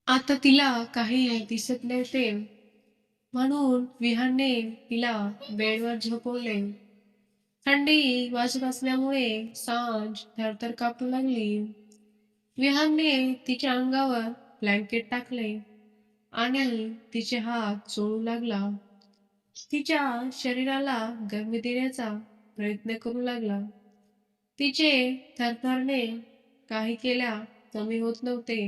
आता तिला काही दिसत नव्हते म्हणून विहानने तिला बेडवर झोपवले. थंडी वाजत असल्यामुळे सांज थरथर कापू लागली. विहानने तिच्या अंगावर ब्लँकेट टाकले आणि तिचे हात चोळू लागला. तिच्या शरीराला गरमी देण्याचा प्रयत्न करू लागला. तिचे थरथरणे काही केल्या कमी होत नव्हते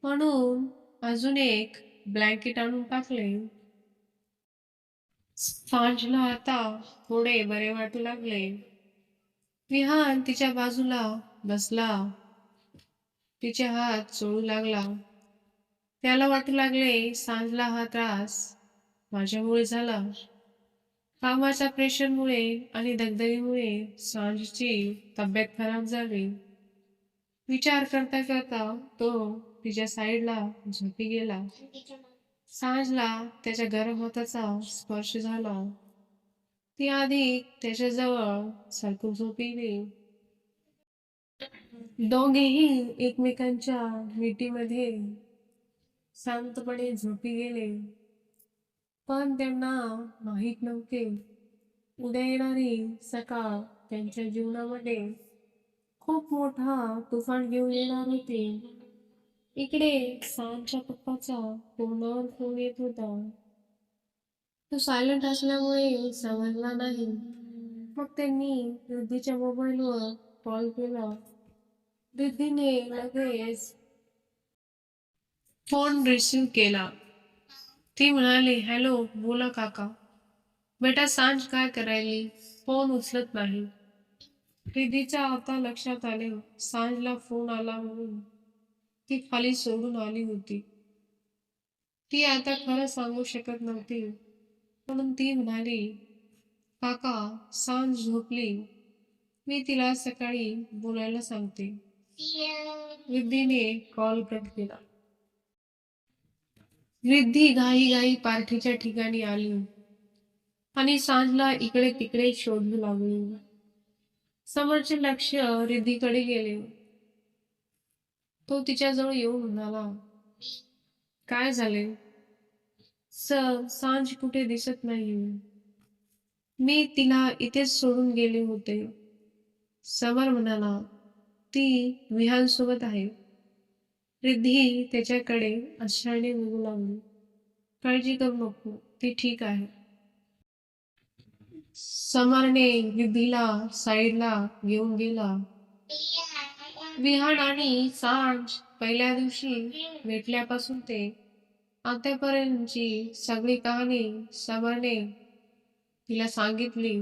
म्हणून अजून एक ब्लँकेट आणून टाकले. सांजला आता थोडे बरे वाटू लागले. विहान तिच्या बाजूला बसला. तिचे हात चोळू लागला. त्याला वाटू लागले सांजला हा त्रास माझ्यामुळे झाला. कामाच्या प्रेशरमुळे आणि दगदगीमुळे सांजची तब्येत खराब झाली. विचार करता करता तो तिच्या साईडला झोपी गेला. सांजला त्याच्या गरम हाताचा स्पर्श झाला. ती आधी त्याच्याजवळ सरकून झोपली. दोघेही एकमेकांच्या मिठीमध्ये शांतपणे झोपी गेले. पण त्यांना माहित नव्हते उद्या येणारी सकाळ त्यांच्या जीवनामध्ये खूप मोठा तुफान घेऊन येणार होती. इकडे सांच्या पप्पाचा फोनवर फोन येत होता. तो सायलेंट असल्यामुळे समजला नाही. मग त्यांनी रिद्धीच्या मोबाईलवर कॉल केला. रिद्धीने लगेच फोन रिसीव्ह केला. ती म्हणाली, "हॅलो, बोला काका." बेटा सांज काय करायली? फोन उचलत नाही. रिद्धीच्या आता लक्षात आले सांजला फोन आला म्हणून ती खाली सोडून आली होती. ती आता खरं सांगू शकत नव्हती म्हणून ती म्हणाली, "काका, सांज झोपली. मी तिला सकाळी बोलायला सांगते." रिद्धीने कॉल कट केला. रिद्धी घाईघाई पार्टीच्या ठिकाणी आली आणि सांजला इकडे तिकडे शोधू लागली. समोरचे लक्ष रिद्धीकडे गेले. तो तिच्याजवळ येऊन म्हणाला, "काय झाले? सर, सांज कुठे दिसत नाहीये. मी तिला इथेच सोडून गेले होते." समर म्हणाला, "ती विहान सोबत आहे." रिद्धी त्याच्याकडे आशेने बघू लागली. "काळजी करू नको, ती ठीक आहे." समरने रिद्धीला साईडला घेऊन गेला. विहान आणि सांज पहिल्या दिवशी भेटल्यापासून ते आतापर्यंतची सगळी कहाणी समरने तिला सांगितली.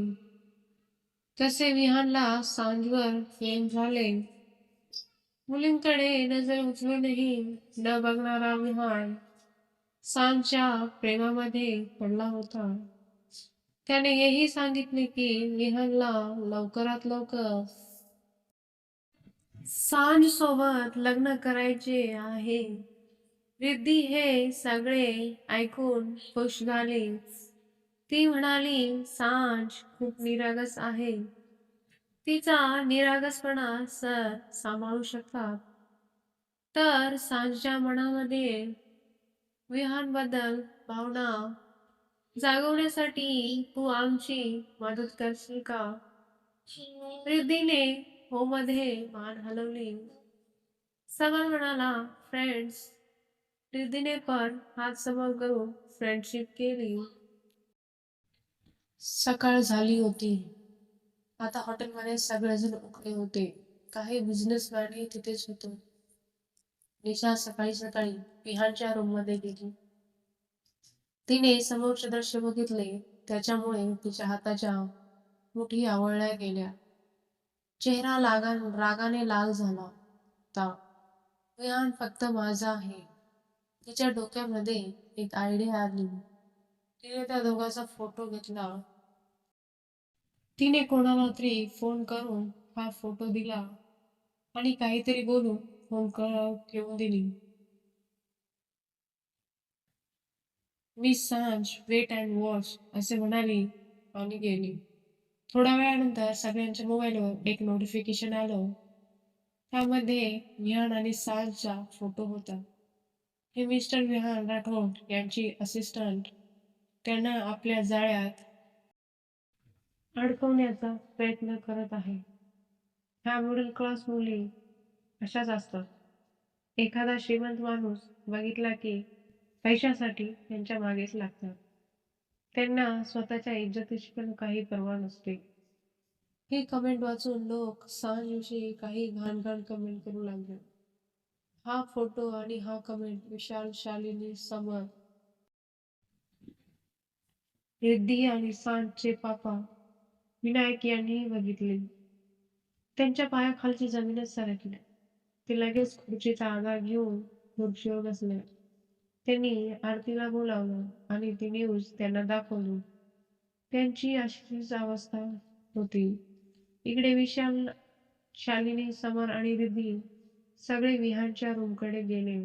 तसे विहानला सांजवर प्रेम झाले. मुलींकडे नजर उचलूनही न बघणारा विहान सांजच्या प्रेमामध्ये पडला होता. त्याने हेही सांगितले की विहानला लवकरात लवकर सांज सोबत लग्न करायचे आहे. रिद्धी हे सगळे ऐकून खुश झाली. ती म्हणाली, सांज खूप निरागस आहे. तिचा निरागसपणा सर सांभाळू शकतात. तर सांजच्या मनामध्ये विहानबद्दल भावना जागवण्यासाठी तू आमची मदत करशील का? रिद्धीने हो मध्ये मान हलवली. समर म्हणाला, फ्रेंड्स. रिद्धीने पण हात समोर करून फ्रेंडशिप केली. सकाळ झाली होती. आता हॉटेलमध्ये सगळेजण उठले होते. काही बिझनेसमॅनही तिथेच होते. निशा सकाळी सकाळी विहानच्या रूममध्ये गेली. तिने समोरचे दृश्य बघितले. त्याच्यामुळे तिच्या हाताच्या मुठी आवळल्या गेल्या. चेहरा रागाने लाल झाला होता. विहान फक्त माझा आहे. तिच्या डोक्यामध्ये एक आयडिया आली. तिने त्या दोघांचा फोटो घेतला. तिने कोणाला तरी फोन करून हा फोटो दिला आणि काहीतरी बोलून फोन ठेवून दिली. मिस सांज वेट अँड वॉच असे म्हणाली आणि गेली. थोड्या वेळानंतर सगळ्यांच्या मोबाईलवर एक नोटिफिकेशन आलं. त्यामध्ये विहान आणि सांजचा फोटो होता. हे मिस्टर विहान राठोड यांची असिस्टंट त्यांना आपल्या जाळ्यात अडकवण्याचा प्रयत्न करत आहे. ह्या मिडल क्लास मुली अशाच असतात. एखादा श्रीमंत माणूस बघितला की पैशासाठी त्यांच्या मागेच लागतात. त्यांना स्वतःच्या इज्जतीची पण काही पर्वा नसते. ही कमेंट वाचून लोक सांजविषयी काही घाण कमेंट करू लागले. हा फोटो आणि हा कमेंट विशाल, शालिनी, समर, रिद्धी आणि सांजचे पापा विनायक यांनीही बघितले. त्यांच्या पायाखालची जमीनच सरकली. ते लगेच खुर्चीचा आधार घेऊन खुर्चीवर बसले. त्यांनी आरतीला बोलावलं आणि ती न्यूज त्यांना दाखवली. त्यांची अशीच अवस्था होती. इकडे विशाल, शालिनी, समर आणि रिद्धी सगळे विहानच्या रूमकडे गेले.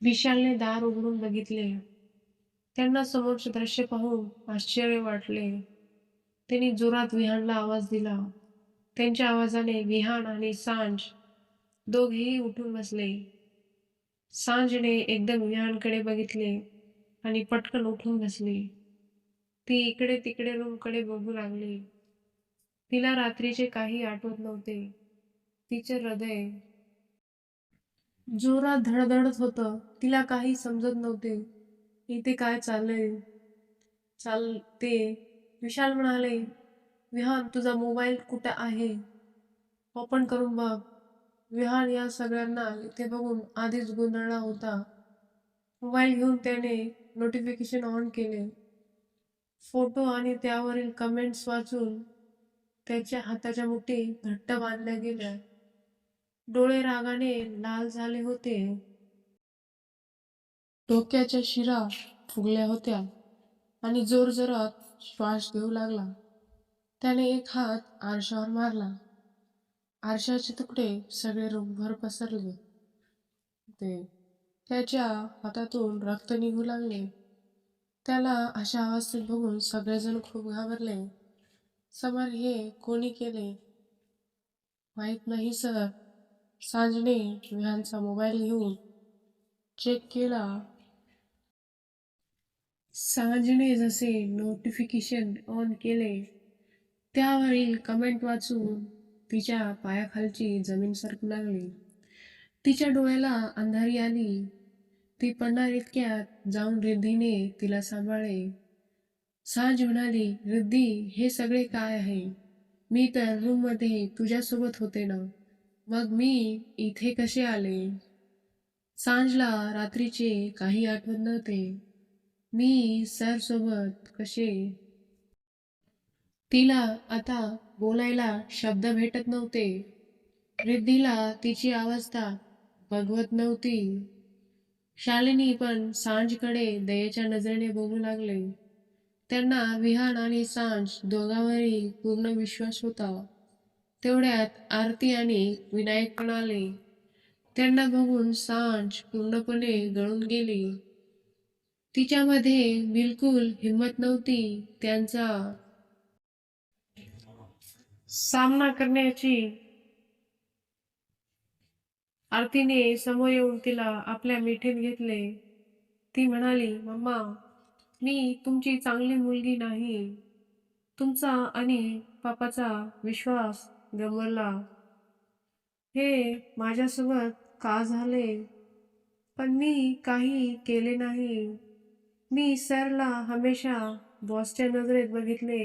विशालने दार उघडून बघितले. त्यांना समोरचे दृश्य पाहून आश्चर्य वाटले. त्यांनी जोरात विहानला आवाज दिला. त्यांच्या आवाजाने विहान आणि सांज दोघेही उठून बसले. सांजने एकदम विहानकडे बघितले आणि पटकन उठून बसली. ती इकडे तिकडे रूमकडे बघू लागली. तिला रात्रीचे काही आठवत नव्हते. तिचे हृदय जोरात धडधडत होतं. तिला काही समजत नव्हते. इथे काय चाललंय? ते विशाल म्हणाले, विहान तुझा मोबाईल कुठे आहे? ओपन करून बघ. विहान या सगळ्यांना इथे बघून आधीच गोंधळला होता. मोबाईल घेऊन त्याने नोटिफिकेशन ऑन केले. फोटो आणि त्यावरील कमेंट्स वाचून त्याच्या हाताच्या मुठी घट्ट बांधल्या गेल्या. डोळे रागाने लाल झाले होते. डोक्याच्या शिरा फुगल्या होत्या आणि जोरजोरात श्वास घेऊ लागला. त्याने एक हात आरशावर मारला. आरशाचे तुकडे सगळे रूमभर पसरले होते. त्याच्या हातातून रक्त निघू लागले. त्याला अशा अवस्थेत बघून सगळेजण खूप घाबरले. समर, हे कोणी केले? माहित नाही सर. सांजने विहानचा मोबाईल घेऊन चेक केला. सांजने जसे नोटिफिकेशन ऑन केले त्यावरील कमेंट वाचून तिच्या पायाखालची जमीन सरकू लागली. तिच्या डोळ्याला अंधारी आली. ती पडणार इतक्यात जाऊन रिद्धीने तिला सांभाळले. सांज म्हणाली, रिद्धी, हे सगळे काय आहे? मी तर रूममध्ये तुझ्यासोबत होते ना, मग मी इथे कसे आले? सांजला रात्रीचे काही आठवत नव्हते. मी सर सोबत कसे? तिला आता बोलायला शब्द भेटत नव्हते. रिद्धीला तिची अवस्था बघवत नव्हती. शालिनी पण सांजकडे दयेच्या नजरेने बघू लागले. त्यांना विहान आणि सांज दोघांवरही पूर्ण विश्वास होता. तेवढ्यात आरती आणि विनायक पण आले. त्यांना बघून सांज पूर्णपणे गळून गेली. तिच्यामध्ये बिलकुल हिंमत नव्हती त्यांचा सामना करण्याची. आरतीने समोर येऊन तिला आपल्या मिठीत घेतले. ती म्हणाली, मम्मा, मी तुमची चांगली मुलगी नाही. तुमचा आणि पापाचा विश्वास गमावला. हे माझ्यासोबत का झाले? पण मी काही केले नाही. मी सरला हमेशा बॉसच्या नजरेत बघितले.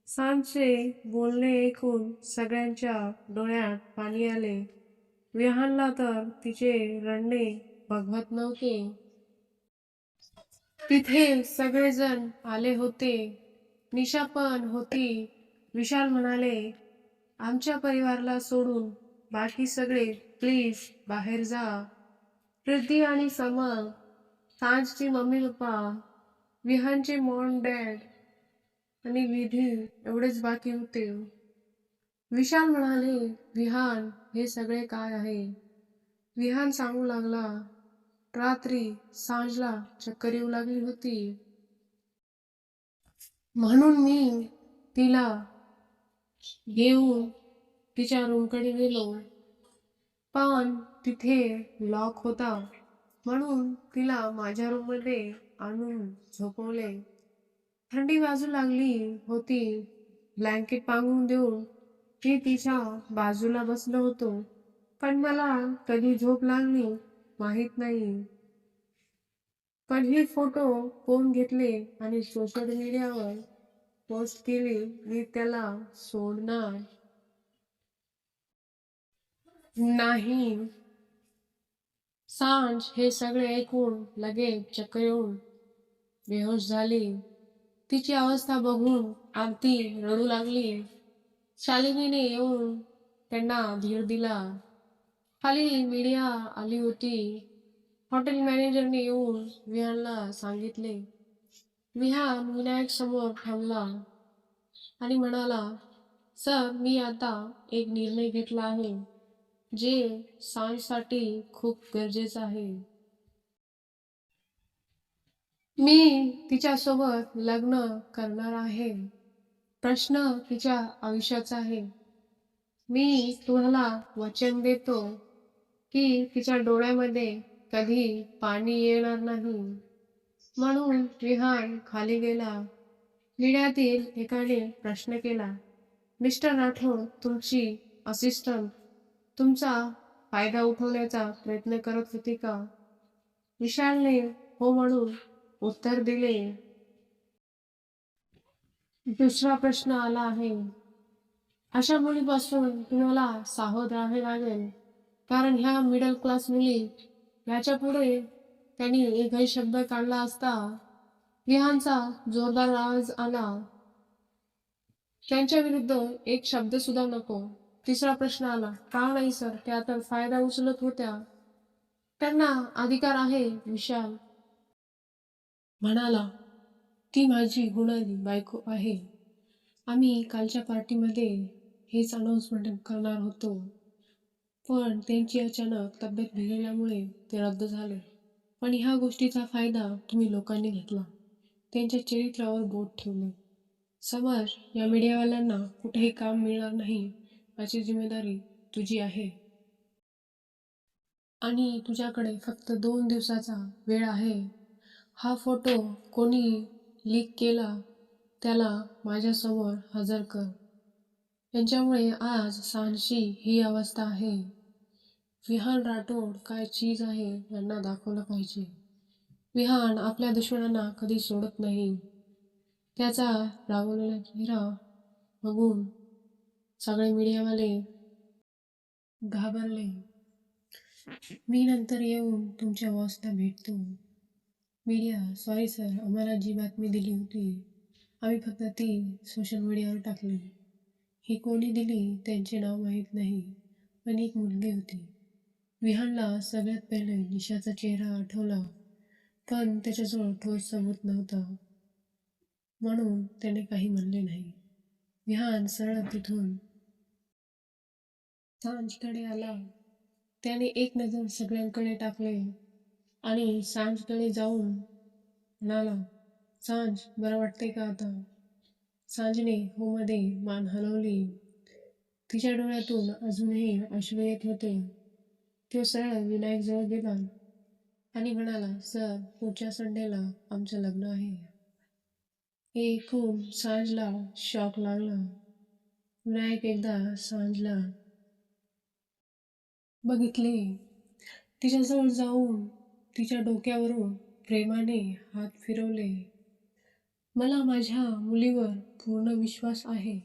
सांजचे बोलणे ऐकून सगळ्यांच्या डोळ्यात पाणी आले. विहानला तर तिचे रडणे बघवत नव्हते. तिथे सगळेजण आले होते. निशा पण होती. विशाल म्हणाले, आमच्या परिवाराला सोडून बाकी सगळे प्लीज बाहेर जा. रिद्धी आणि समर, सांजची मम्मी पप्पा, विहानचे मॉम डॅड आणि विधी एवढेच बाकी होते. विशाल म्हणाले, विहान, हे सगळे काय आहे? विहान सांगू लागला, रात्री सांजला चक्कर येऊ लागली होती. म्हणून मी तिला घेऊन तिच्या रूमकडे गेलो. पण तिथे लॉक होता, म्हणून तिला माझ्या रूममध्ये आणून झोपवले. थंडी वाजू लागली होती. ब्लँकेट पांघरून देऊन मी तिच्या बाजूला बसलो होतो. पण मला कधी झोप लागली माहित नाही. पण हे फोटो कोण घेतले आणि सोशल मीडियावर पोस्ट केली, मी त्याला सोडणार नाही. सांज हे सगळे ऐकून लगेच चक्कर येऊन बेहोश झाली. तिची अवस्था बघून आरती रडू लागली. शालिनीने येऊन त्यांना धीर दिला. खाली मीडिया आली होती. हॉटेल मॅनेजरने येऊन विहानला सांगितले. विहान विनायक समोर थांबला आणि म्हणाला, सर, मी आता एक निर्णय घेतला आहे, जे सांजसाठी खूप गरजेचं आहे. मी तिच्यासोबत लग्न करणार आहे. प्रश्न तिच्या आयुष्याचा आहे. मी तुम्हाला वचन देतो की तिच्या डोळ्यामध्ये कधी पाणी येणार नाही. म्हणून विहान खाली गेला. मीडियातील एकाने प्रश्न केला, मिस्टर राठोड, तुमची असिस्टंट तुमचा फायदा उठवण्याचा प्रयत्न करत होती का? विशालने हो म्हणून उत्तर दिले. दुसरा प्रश्न आला आहे. अशा मुलीपासून तुम्हाला सावध राहावे लागेल, कारण ह्या मिडल क्लास मुली, ह्याच्या पुढे त्यांनी एकही शब्द काढला असता विहानचा जोरदार आवाज आला. त्यांच्या विरुद्ध एक शब्द सुद्धा नको. तिसरा प्रश्न आला, का नाही सर, त्या तर फायदा उचलत होत्या. त्यांना अधिकार आहे. विशाल म्हणाला, ती माझी होणारी बायको आहे. आम्ही कालच्या पार्टीमध्ये हेच अनाउन्समेंट करणार होतो, पण त्यांची अचानक तब्येत बिघडल्यामुळे ते रद्द झाले. पण ह्या गोष्टीचा फायदा तुम्ही लोकांनी घेतला. त्यांच्या चरित्रावर बोट ठेवले. समज या मीडियावाल्यांना कुठेही काम मिळणार नाही याची जिम्मेदारी तुझी आहे. आणि तुझ्याकडे फक्त 2 दिवसाचा वेळ आहे. हा फोटो कोणी लीक केला त्याला माझ्यासमोर हजर कर. त्यांच्यामुळे आज सांजची ही अवस्था आहे. विहान राठोड काय चीज आहे यांना दाखवलं पाहिजे. विहान आपल्या दुश्मनांना कधी सोडत नाही. त्याचा रागावलेला चेहरा बघून सगळे मीडियावाले घाबरले. मी नंतर येऊन तुमच्या बॉसला भेटतो. मीडिया, सॉरी सर, आम्हाला जी बातमी दिली होती आम्ही फक्त ती सोशल मीडियावर टाकली. ही कोणी दिली त्यांचे नाव माहीत नाही, पण एक मुलगी होती. विहानला सगळ्यात पहिले निशाचा चेहरा आठवला, पण त्याच्याजवळ ठोस सबूत नव्हता, म्हणून त्याने काही म्हणले नाही. विहान सरळ तिथून सांजकडे आला. त्याने एक नजर सगळ्यांकडे टाकले आणि सांजकडे जाऊन म्हणाला, सांज, बरं वाटतंय का आता? सांजने हो मध्ये मान हलवली. तिच्या डोळ्यातून अजूनही अश्रू येत होते. तो सरळ विनायकजवळ गेला आणि म्हणाला, सर, पुढच्या संडेला आमचं लग्न आहे. हे ऐकून सांजला शॉक लागला. विनायक एकदा सांजला बघितले. तिच्याजवळ जाऊन तिच्या डोक्यावरून प्रेमाने हात फिरवले. मला माझ्या मुलीवर पूर्ण विश्वास आहे.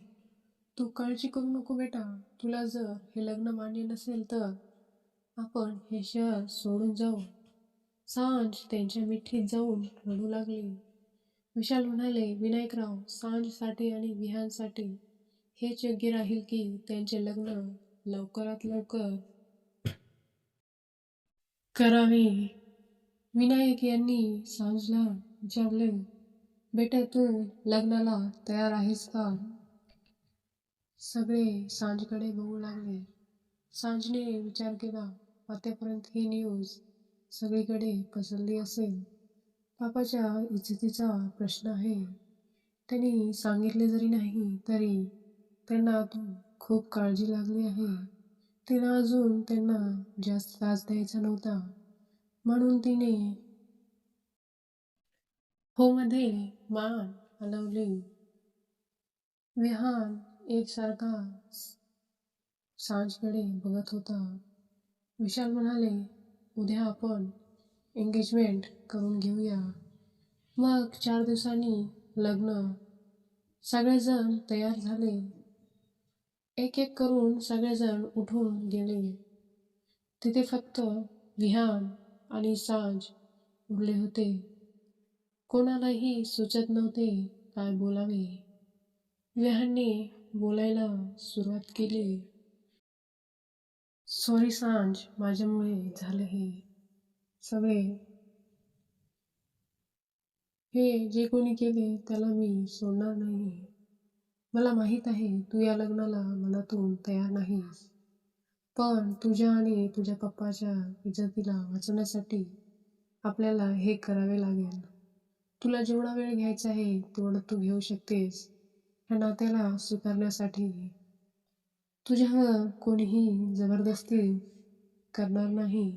तू काळजी करू नको बेटा. तुला जर हे लग्न मान्य नसेल तर आपण हे शहर सोडून जाऊ. सांज त्यांच्या मिठीत जाऊन रडू लागली. विशाल म्हणाले, विनायकराव, सांजसाठी आणि विहानसाठी हेच योग्य राहील की त्यांचे लग्न लवकरात लवकर करावे. विनायक यांनी सांजला विचारले, बेटा, तू लग्नाला तयार आहेस का? सगळे सांजकडे बघू लागले. सांजने विचार केला, आतापर्यंत ही न्यूज सगळीकडे पसरली असेल. पापाच्या इज्जतीचा प्रश्न आहे. त्यांनी सांगितले जरी नाही तरी त्यांना आतून खूप काळजी लागली आहे. तिला अजून त्यांना जास्त त्रास द्यायचा नव्हता, म्हणून तिने हो मध्ये मान हलवली. विहान एकसारखा सांजकडे बघत होता. विशाल म्हणाले, उद्या आपण एंगेजमेंट करून घेऊया. मग 4 दिवसांनी लग्न. सगळेजण तयार झाले. एक एक करून सगळेजण उठून गेले. तिथे फक्त विहान आणि सांज उरले होते. कोणालाही सुचत नव्हते काय बोलावे. विहानने बोलायला सुरुवात केली. सॉरी सांज, माझ्यामुळे झालं हे सगळे. हे जे कोणी केले त्याला मी सोडणार नाही. मला माहीत आहे तू या लग्नाला मनातून तयार नाहीस. पण तुझ्या आणि तुझ्या पप्पाच्या इज्जतीला वाचवण्यासाठी आपल्याला हे करावे लागेल. तुला जेवढा वेळ घ्यायचा आहे तेवढा तू घेऊ शकतेस ह्या नात्याला स्वीकारण्यासाठी. तुझ्यावर कोणीही जबरदस्ती करणार नाही.